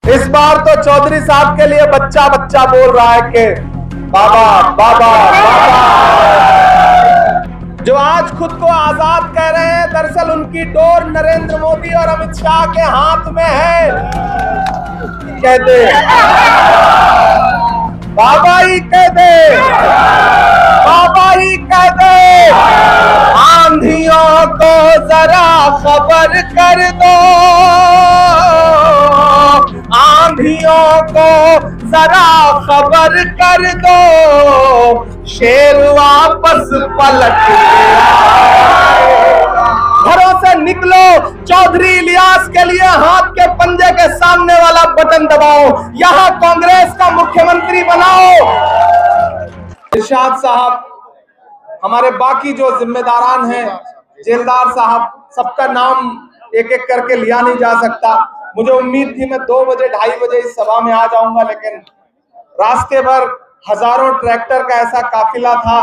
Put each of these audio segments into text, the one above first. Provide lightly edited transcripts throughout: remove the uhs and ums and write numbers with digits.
इस बार तो चौधरी साहब के लिए बच्चा बच्चा बोल रहा है कि बाबा बाबा बाबा। जो आज खुद को आजाद कह रहे हैं, दरअसल उनकी डोर नरेंद्र मोदी और अमित शाह के हाथ में है। कहते बाबा ही कहते, बाबा ही कहते, आंधियों को जरा खबर कर दो, आंधियों को जरा खबर कर दो, शेर वापस पलट घरों से निकलो, चौधरी इलियास के लिए हाथ के पंजे के सामने वाला बटन दबाओ, यहां कांग्रेस का मुख्यमंत्री बनाओ। इरशाद साहब, हमारे बाकी जो जिम्मेदारान हैं, जेलदार साहब, सबका नाम एक एक करके लिया नहीं जा सकता। मुझे उम्मीद थी मैं 2 बजे 2:30 बजे इस सभा में आ जाऊंगा, लेकिन रास्ते भर हजारों ट्रैक्टर का ऐसा काफिला था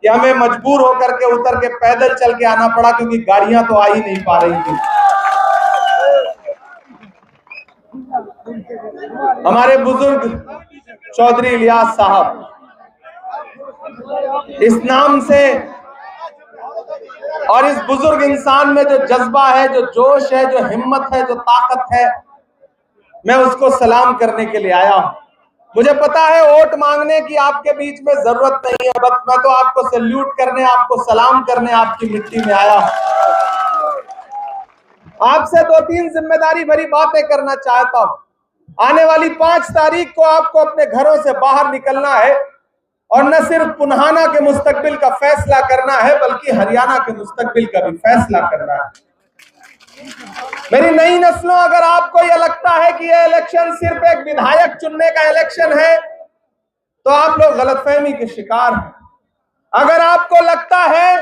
कि हमें मजबूर होकर के उतर के पैदल चल के आना पड़ा, क्योंकि गाड़ियां तो आ ही नहीं पा रही थी। हमारे बुजुर्ग चौधरी इलियास साहब, इस नाम से और इस बुजुर्ग इंसान में जो जज्बा है, जो जोश है, जो हिम्मत है, जो ताकत है, मैं उसको सलाम करने के लिए आया हूं। मुझे पता है वोट मांगने की आपके बीच में जरूरत नहीं है, बस मैं तो आपको सैल्यूट करने, आपको सलाम करने आपकी मिट्टी में आया हूं। आपसे 2-3 जिम्मेदारी भरी बातें करना चाहता हूं। आने वाली 5 तारीख को आपको अपने घरों से बाहर निकलना है और न सिर्फ पुन्हाना के मुस्तकबिल का फैसला करना है, बल्कि हरियाणा के मुस्तकबिल का भी फैसला करना है। मेरी नई नस्लों, अगर आपको यह लगता है कि यह इलेक्शन सिर्फ एक विधायक चुनने का इलेक्शन है, तो आप लोग गलतफहमी के शिकार हैं। अगर आपको लगता है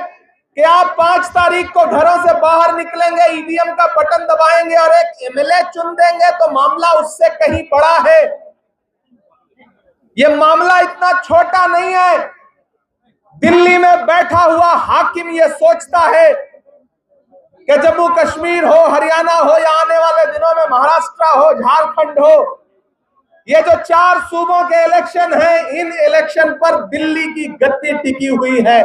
कि आप 5 तारीख को घरों से बाहर निकलेंगे, ईवीएम का बटन दबाएंगे और एक एमएलए चुन देंगे, तो मामला उससे कहीं बड़ा है। यह मामला इतना छोटा नहीं है। दिल्ली में बैठा हुआ हाकिम यह सोचता है कि जम्मू कश्मीर हो, हरियाणा हो, या आने वाले दिनों में महाराष्ट्र हो, झारखंड हो, ये जो 4 सूबों के इलेक्शन हैं, इन इलेक्शन पर दिल्ली की गद्दी टिकी हुई है।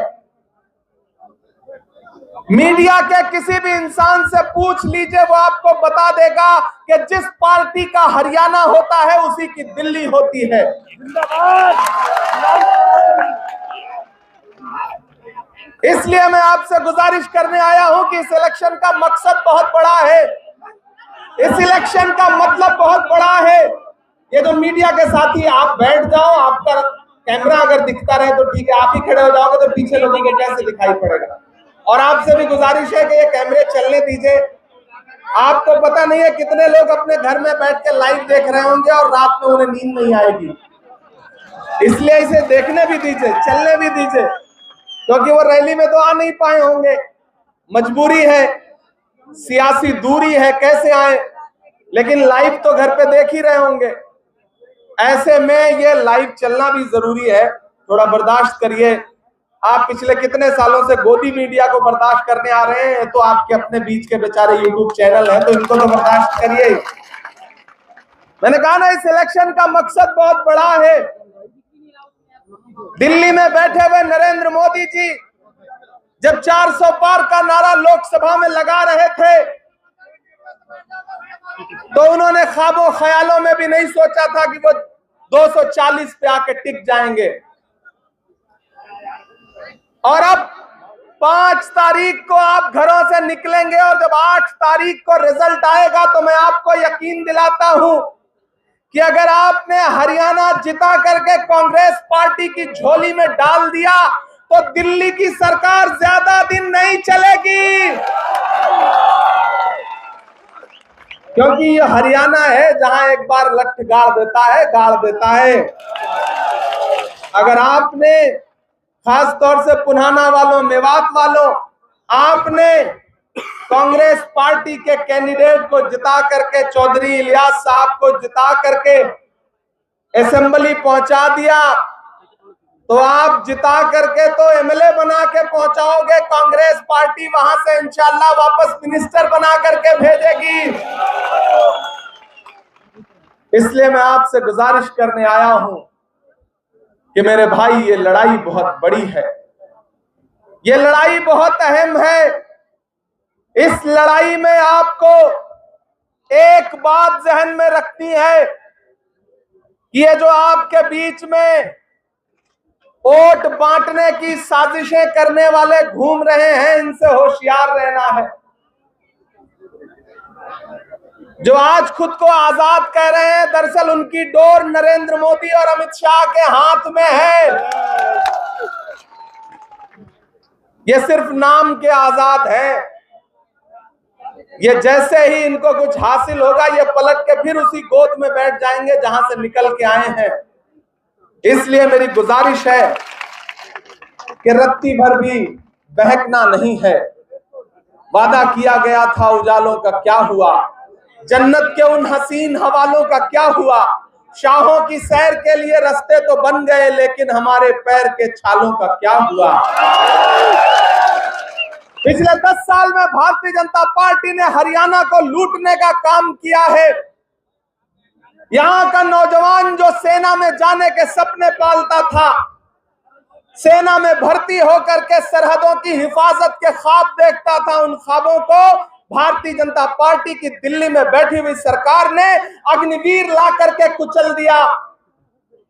मीडिया के किसी भी इंसान से पूछ लीजिए, वो आपको बता देगा कि जिस पार्टी का हरियाणा होता है उसी की दिल्ली होती है। इसलिए मैं आपसे गुजारिश करने आया हूं कि इस इलेक्शन का मकसद बहुत बड़ा है, इस इलेक्शन का मतलब बहुत बड़ा है। ये जो मीडिया के साथी, आप बैठ जाओ, आपका कैमरा अगर दिखता रहे तो ठीक है, आप ही खड़े हो जाओगे तो पीछे लोगों को कैसे दिखाई पड़ेगा। और आपसे भी गुजारिश है कि ये कैमरे चलने दीजिए। आपको पता नहीं है कितने लोग अपने घर में बैठ के लाइव देख रहे होंगे और रात में उन्हें नींद नहीं आएगी, इसलिए इसे देखने भी दीजिए, चलने भी दीजिए, क्योंकि वो रैली में तो आ नहीं पाए होंगे, मजबूरी है, सियासी दूरी है, कैसे आए, लेकिन लाइव तो घर पे देख ही रहे होंगे। ऐसे में ये लाइव चलना भी जरूरी है, थोड़ा बर्दाश्त करिए। आप पिछले कितने सालों से गोदी मीडिया को बर्दाश्त करने आ रहे हैं, तो आपके अपने बीच के बेचारे यूट्यूब चैनल हैं, तो इनको तो बर्दाश्त करिए। मैंने कहा ना, इस इलेक्शन का मकसद बहुत बड़ा है। दिल्ली में बैठे हुए नरेंद्र मोदी जी जब 400 पार का नारा लोकसभा में लगा रहे थे, तो उन्होंने ख्वाबों ख्यालों में भी नहीं सोचा था कि वो 240 पे आके टिक जाएंगे। और अब 5 तारीख को आप घरों से निकलेंगे और जब 8 तारीख को रिजल्ट आएगा, तो मैं आपको यकीन दिलाता हूं कि अगर आपने हरियाणा जिता करके कांग्रेस पार्टी की झोली में डाल दिया, तो दिल्ली की सरकार ज्यादा दिन नहीं चलेगी। क्योंकि ये हरियाणा है जहां एक बार लठ गाड़ देता है, गाड़ देता है। अगर आपने, खास तौर से पुन्हाना वालों, मेवात वालों, आपने कांग्रेस पार्टी के कैंडिडेट को जिता करके, चौधरी इलियास साहब को जिता करके असेंबली पहुंचा दिया, तो आप जिता करके तो एमएलए बना के पहुंचाओगे, कांग्रेस पार्टी वहां से इंशाल्लाह वापस मिनिस्टर बना करके भेजेगी। इसलिए मैं आपसे गुजारिश करने आया हूं कि मेरे भाई, ये लड़ाई बहुत बड़ी है, ये लड़ाई बहुत अहम है। इस लड़ाई में आपको एक बात जहन में रखनी है कि ये जो आपके बीच में वोट बांटने की साजिशें करने वाले घूम रहे हैं, इनसे होशियार रहना है। जो आज खुद को आजाद कह रहे हैं, दरअसल उनकी डोर नरेंद्र मोदी और अमित शाह के हाथ में है। ये सिर्फ नाम के आजाद हैं। ये जैसे ही इनको कुछ हासिल होगा, ये पलट के फिर उसी गोद में बैठ जाएंगे जहां से निकल के आए हैं। इसलिए मेरी गुजारिश है कि रत्ती भर भी बहकना नहीं है। वादा किया गया था उजालों का क्या हुआ, जन्नत के उन हसीन हवालों का क्या हुआ। शाहों की सैर के लिए रास्ते तो बन गए, लेकिन हमारे पैर के छालों का क्या हुआ। पिछले 10 साल में भारतीय जनता पार्टी ने हरियाणा को लूटने का काम किया है। यहां का नौजवान जो सेना में जाने के सपने पालता था, सेना में भर्ती होकर के सरहदों की हिफाजत के ख्वाब देखता था, उन ख्वाबों को भारतीय जनता पार्टी की दिल्ली में बैठी हुई सरकार ने अग्निवीर ला करके कुचल दिया।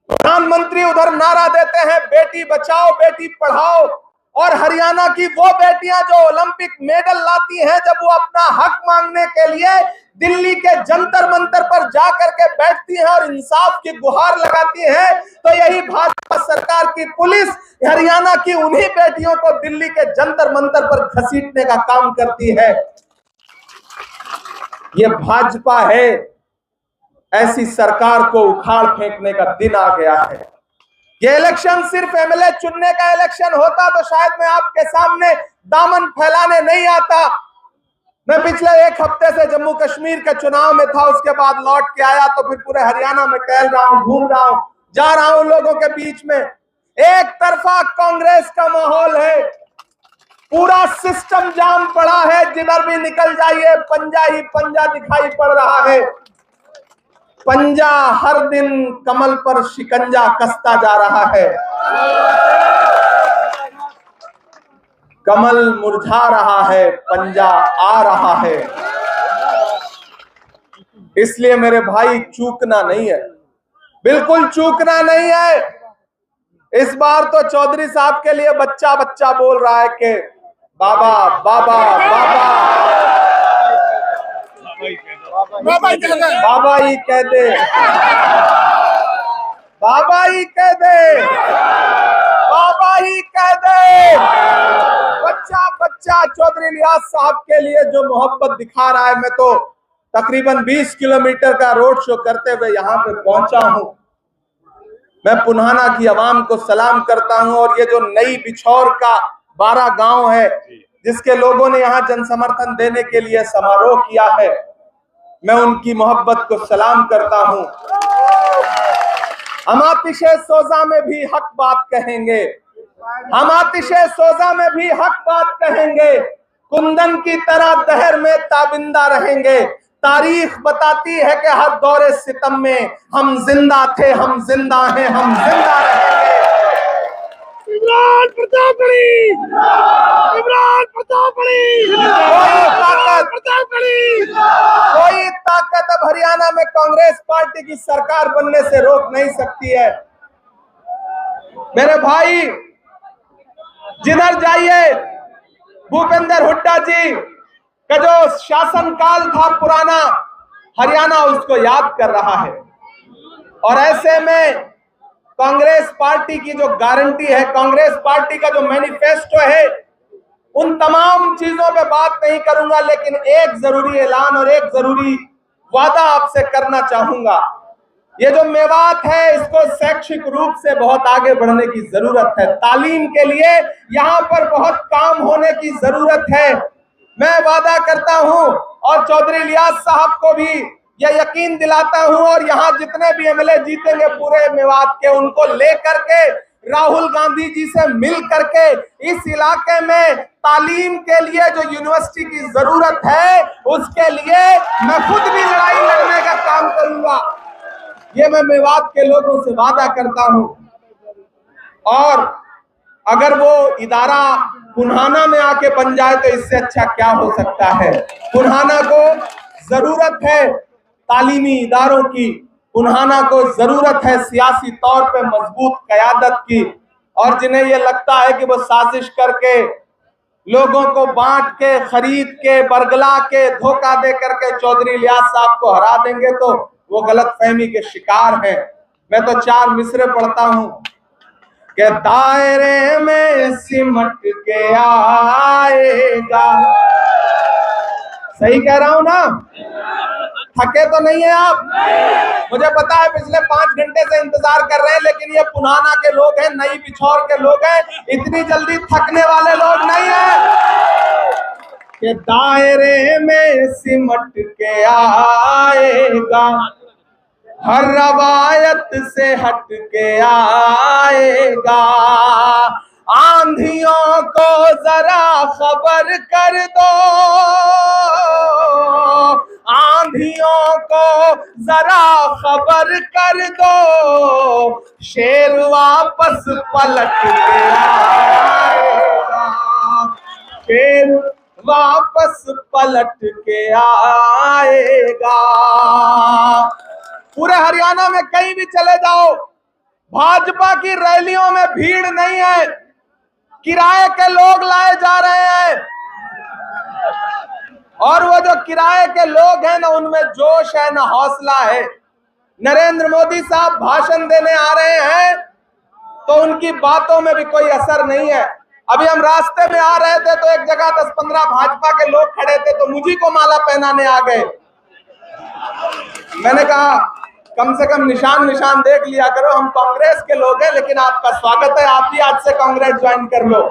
प्रधानमंत्री उधर नारा देते हैं बेटी बचाओ बेटी पढ़ाओ, और हरियाणा की वो बेटियां जो ओलंपिक मेडल लाती हैं, जब वो अपना हक मांगने के लिए दिल्ली के जंतर मंतर पर जाकर के बैठती हैं और इंसाफ की गुहार लगाती हैं, तो यही भाजपा सरकार की पुलिस हरियाणा की उन्हीं बेटियों को दिल्ली के जंतर मंतर पर घसीटने का काम करती है। ये भाजपा है। ऐसी सरकार को उखाड़ फेंकने का दिन आ गया है। ये इलेक्शन सिर्फ एमएलए चुनने का इलेक्शन होता तो शायद मैं आपके सामने दामन फैलाने नहीं आता। मैं पिछले एक हफ्ते से जम्मू कश्मीर के चुनाव में था, उसके बाद लौट के आया तो फिर पूरे हरियाणा में टहल रहा हूं, घूम रहा हूं, जा रहा हूं लोगों के बीच में। एक तरफा कांग्रेस का माहौल है, पूरा सिस्टम जाम पड़ा है, जिधर भी निकल जाइए पंजा ही पंजा दिखाई पड़ रहा है। पंजा हर दिन कमल पर शिकंजा कसता जा रहा है। कमल मुरझा रहा है, पंजा आ रहा है। इसलिए मेरे भाई, चूकना नहीं है, बिल्कुल चूकना नहीं है। इस बार तो चौधरी साहब के लिए बच्चा बच्चा बोल रहा है कि बाबा बाबा बाबा बाबा ही कह दे, बाबा ही कह दे, बाबा ही कह दे, बाबा ही कह दे। बच्चा बच्चा चौधरी इलियास साहब के लिए जो मोहब्बत दिखा रहा है। मैं तो तकरीबन 20 किलोमीटर का रोड शो करते हुए यहाँ पे पहुंचा हूँ। मैं पुन्हाना की आवाम को सलाम करता हूँ, और ये जो नई बिछौर का 12 गांव है, जिसके लोगों ने यहाँ जनसमर्थन देने के लिए समारोह किया है, मैं उनकी मोहब्बत को सलाम करता हूं। हम आतिशे सोजा में भी हक बात कहेंगे, हम आतिशे सोजा में भी हक बात कहेंगे, कुंदन की तरह दहर में ताबिंदा रहेंगे। तारीख बताती है कि हर दौरे सितम में हम जिंदा थे, हम जिंदा हैं, हम जिंदा रहेंगे। इमरान प्रतापगढ़ी, इमरान प्रतापगढ़ी, कोई ताकत अब हरियाणा में कांग्रेस पार्टी की सरकार बनने से रोक नहीं सकती है। मेरे भाई, जिधर जाइए भूपेंद्र हुड्डा जी का जो शासनकाल था पुराना, हरियाणा उसको याद कर रहा है। और ऐसे में कांग्रेस पार्टी की जो गारंटी है, कांग्रेस पार्टी का जो मैनिफेस्टो है, उन तमाम चीजों पे बात नहीं करूंगा, लेकिन एक जरूरी ऐलान और एक जरूरी वादा आपसे करना चाहूंगा। ये जो मेवात है, इसको शैक्षिक रूप से बहुत आगे बढ़ने की जरूरत है। तालीम के लिए यहाँ पर बहुत काम होने की जरूरत है। मैं वादा करता हूं और चौधरी इलियास साहब को भी यह यकीन दिलाता हूं, और यहाँ जितने भी एमएलए जीतेंगे पूरे मेवात के, उनको लेकर के राहुल गांधी जी से मिल करके इस इलाके में तालीम के लिए जो यूनिवर्सिटी की जरूरत है, उसके लिए मैं खुद भी लड़ाई लड़ने का काम करूंगा। ये मैं मेवात के लोगों से वादा करता हूं। और अगर वो इदारा पुन्हाना में आके बन जाए तो इससे अच्छा क्या हो सकता है। पुन्हाना को जरूरत है तालीमी इदारों की, पुन्हाना को जरूरत है सियासी तौर पे मजबूत क़यादत की। और जिन्हें ये लगता है कि वो साजिश करके लोगों को बांट के, खरीद के, बरगला के, धोखा दे करके चौधरी इलियास साहब को हरा देंगे, तो वो गलतफहमी के शिकार हैं। मैं तो 4 मिसरे पढ़ता हूं कि दायरे में सिमट के आएगा। सही कह रहा हूं ना? थके तो नहीं है आप? मुझे पता है पिछले 5 घंटे से इंतजार कर रहे हैं, लेकिन ये पुन्हाना के लोग हैं, नई पिछौर के लोग हैं, इतनी जल्दी थकने वाले लोग नहीं हैं। कि दायरे में सिमट के आएगा, हर रवायत से हट के आएगा। आंधियों को जरा खबर कर दो, आंधियों को जरा खबर कर दो, शेर वापस पलट के आएगा, शेर वापस पलट के आएगा। पूरे हरियाणा में कहीं भी चले जाओ, भाजपा की रैलियों में भीड़ नहीं है, किराए के लोग लाए जा रहे हैं। और वो जो किराए के लोग हैं ना, उनमें जोश है ना हौसला है। नरेंद्र मोदी साहब भाषण देने आ रहे हैं तो उनकी बातों में भी कोई असर नहीं है। अभी हम रास्ते में आ रहे थे तो एक जगह 10-15 भाजपा के लोग खड़े थे, तो मुझी को माला पहनाने आ गए। मैंने कहा कम से कम निशान देख लिया करो, हम कांग्रेस के लोग हैं, लेकिन आपका स्वागत है, आप भी आज से कांग्रेस ज्वाइन कर लो।